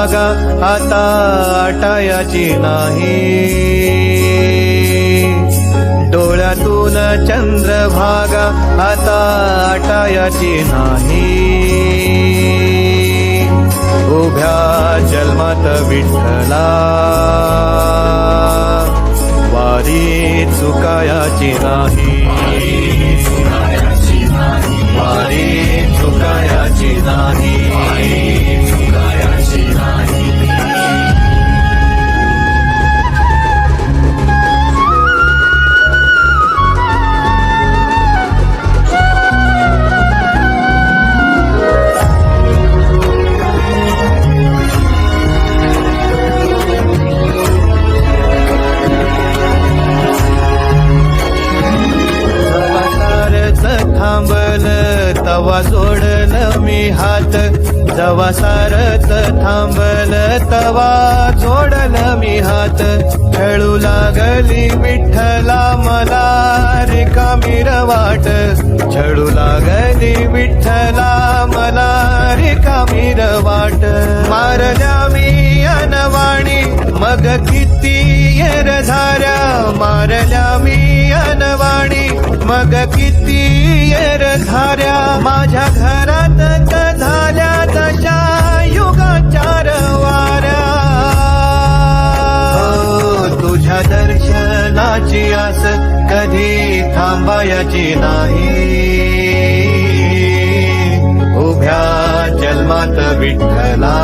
चंद्रभागा आता आटायाची नाही, डोळ्यातून चंद्रभागा आता आटायाची नाही. उभ्या जन्मात विठ्ठला वारी चुकायाची नाही, वारी चुकायाची नाही. थांबल तवा जोडल मी हात, जवा सारथ थांबल तवा जोडल मी हात. खेळू लागली विठ्ठला मला रिकामी वाट, छळू लागली विठ्ठला मला रिकामी वाट. मारल्या मी अनवाणी मग किती येर झाल्या, मारल्या मी अनवाणी मग किती येर झाल्या. माझ्या घरात झाल्या तशा युगाचार वाऱ्या. तुझ्या दर्शनाची आस कधी थांबायची नाही, उभ्या जन्मात विठ्ठला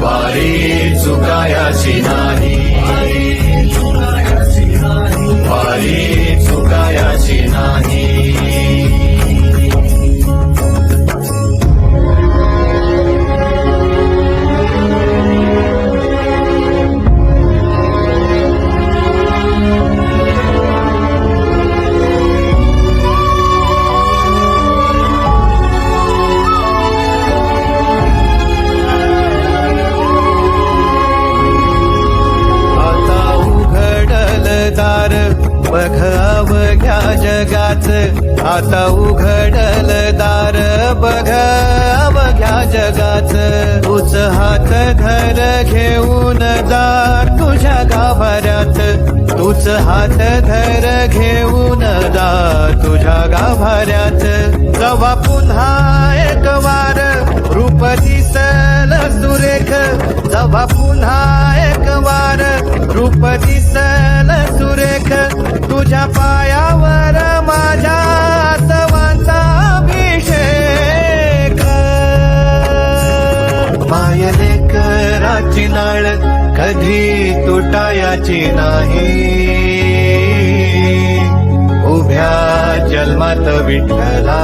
वारी चुकायाची नाही, वारी चुकायाची नाही. दार बघ अवघ्या जगाच, आता उघडल दार बघ अवघ्या जगाच. तूच हात धर घेऊन जा तुझ्या गाभाऱ्यात, तूच हात धर घेऊन जा तुझ्या गाभाऱ्यात. जवा पुन्हा एक वार रूप दिसल सुरेख, जवा पुन्हा एक वार रूप दिसल सुरेख. तुझ्या पायावर माझ्या आसवांचा अभिषेक. मायलेकराची नाळ कधी तुटायाची नाही, उभ्या जन्मात विठ्ठला